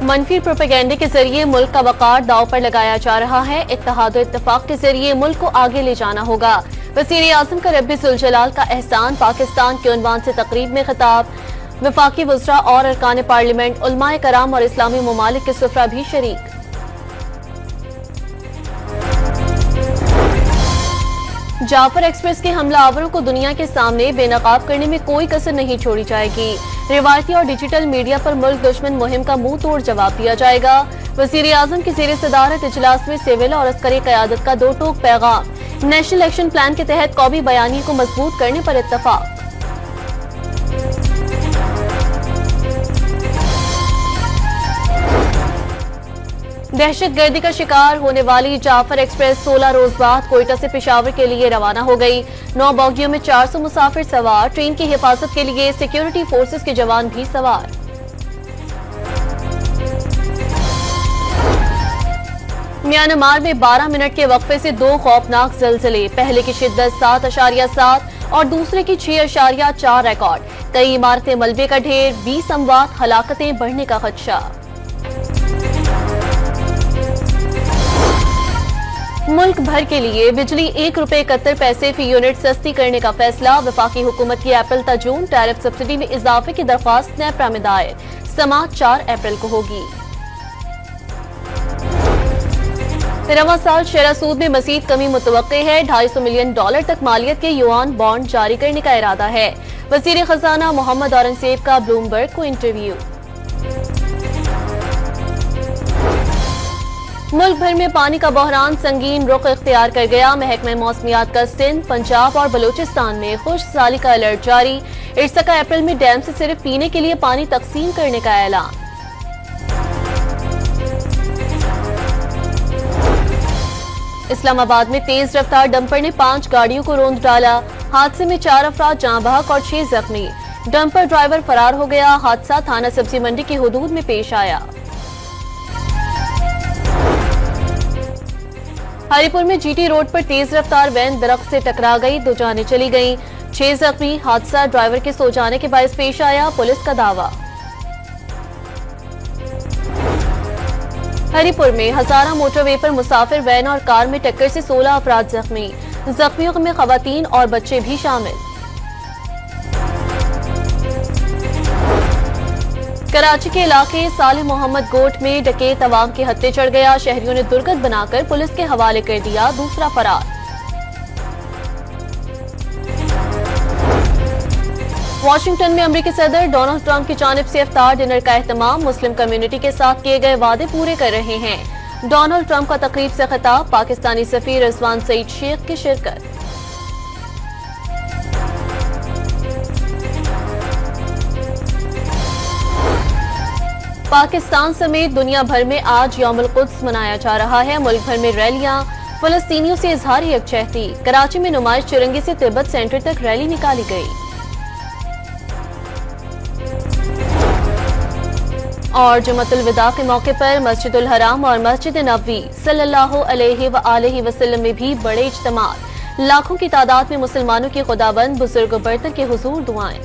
मनफी प्रोपेगेंडे के जरिए मुल्क का वकार दांव पर लगाया जा रहा है। इत्तेहाद और इत्तेफाक के जरिए मुल्क को आगे ले जाना होगा। वज़ीर आज़म का रब्बी ज़ुल जलाल का एहसान पाकिस्तान के उन्वान से तकरीब में खिताब। वफाकी वज़रा और अरकान पार्लियामेंट, उलमाए कराम और इस्लामी ममालिक के सुफरा भी शरीक। जाफर एक्सप्रेस के हमलावरों को दुनिया के सामने बेनकाब करने में कोई कसर नहीं छोड़ी जाएगी। रिवायती और डिजिटल मीडिया पर मुल्क दुश्मन मुहिम का मुंह तोड़ जवाब दिया जाएगा। वज़ीर आज़म की ज़ेर सदारत इजलास में सिविल और अस्करी क़यादत का दो टोक पैगाम। नेशनल एक्शन प्लान के तहत कौमी बयानी को मजबूत करने पर इत्तफाक। दहशतगर्दी का शिकार होने वाली जाफर एक्सप्रेस 16 रोज बाद कोयटा से पेशावर के लिए रवाना हो गई। 9 बोगियों में 400 मुसाफिर सवार। ट्रेन की हिफाजत के लिए सिक्योरिटी फोर्सेस के जवान भी सवार। म्यांमार में 12 मिनट के वक्फे से 2 खौफनाक ज़लज़ले। पहले की शिद्दत 7.7 और दूसरे की 6.4 रिकॉर्ड। कई इमारतें मलबे का ढेर। 20 अमवात, हलाकतें बढ़ने का खदशा। मुल्क भर के लिए बिजली ₹1.71 फी यूनिट सस्ती करने का फैसला। वफाकी हुकूमत की अप्रैल ता जून टैरिफ सब्सिडी में इजाफे की दरख्वास्त नेपरा में दायर। समाअत 4 अप्रैल को होगी। रवां साल शरह सूद में मजीद कमी मुतवक्के है। $250 मिलियन तक मालियत के युआन बॉन्ड जारी करने का इरादा है। वजीर खजाना मोहम्मद औरंगजेब का ब्लूमबर्ग को इंटरव्यू। मुल्क भर में पानी का बहरान संगीन रुख इख्तियार कर गया। महकमा मौसमियात का सिंध, पंजाब और बलूचिस्तान में खुश्क-साली का अलर्ट जारी। इरसा का अप्रैल में डैम से सिर्फ पीने के लिए पानी तकसीम करने का ऐलान। इस्लामाबाद में तेज रफ्तार डंपर ने 5 गाड़ियों को रौंद डाला। हादसे में 4 अफराद जाँ बहक और 6 जख्मी। डंपर ड्राइवर फरार हो गया। हादसा थाना सब्जी मंडी की हुदूद में पेश आया। हरिपुर में जीटी रोड पर तेज रफ्तार वैन दरख्त से टकरा गई। 2 जानें चली गईं, 6 जख्मी। हादसा ड्राइवर के सो जाने के बायस पेश आया, पुलिस का दावा। हरिपुर में हजारा मोटरवे पर मुसाफिर वैन और कार में टक्कर से 16 अफराद जख्मी। जख्मियों में खवातीन और बच्चे भी शामिल। कराची के इलाके साले मोहम्मद गोट में डकैत अवाम के हत्थे चढ़ गया। शहरियों ने दुर्गत बनाकर पुलिस के हवाले कर दिया, दूसरा फरार। वाशिंगटन में अमेरिकी सदर डोनाल्ड ट्रंप की जानिब से इफ्तार डिनर का एहतमाम। मुस्लिम कम्युनिटी के साथ किए गए वादे पूरे कर रहे हैं। डोनाल्ड ट्रंप का तकरीब से खिताब। पाकिस्तानी सफीर रिजवान सईद शेख की शिरकत। पाकिस्तान समेत दुनिया भर में आज यौमुल कुद्स मनाया जा रहा है। मुल्क भर में रैलियां। फलस्तीनियों से इजहार यकजहती। कराची में नुमाइश चिरंगी से तिब्बत सेंटर तक रैली निकाली गई। और जुमतुल विदा के मौके पर मस्जिदुल हराम और मस्जिद नबवी सल्लल्लाहु अलैहि वसल्लम में भी बड़े इज्तिमा। लाखों की तादाद में मुसलमानों की खुदाबंद बुजुर्ग बरतर के हुजूर दुआएं।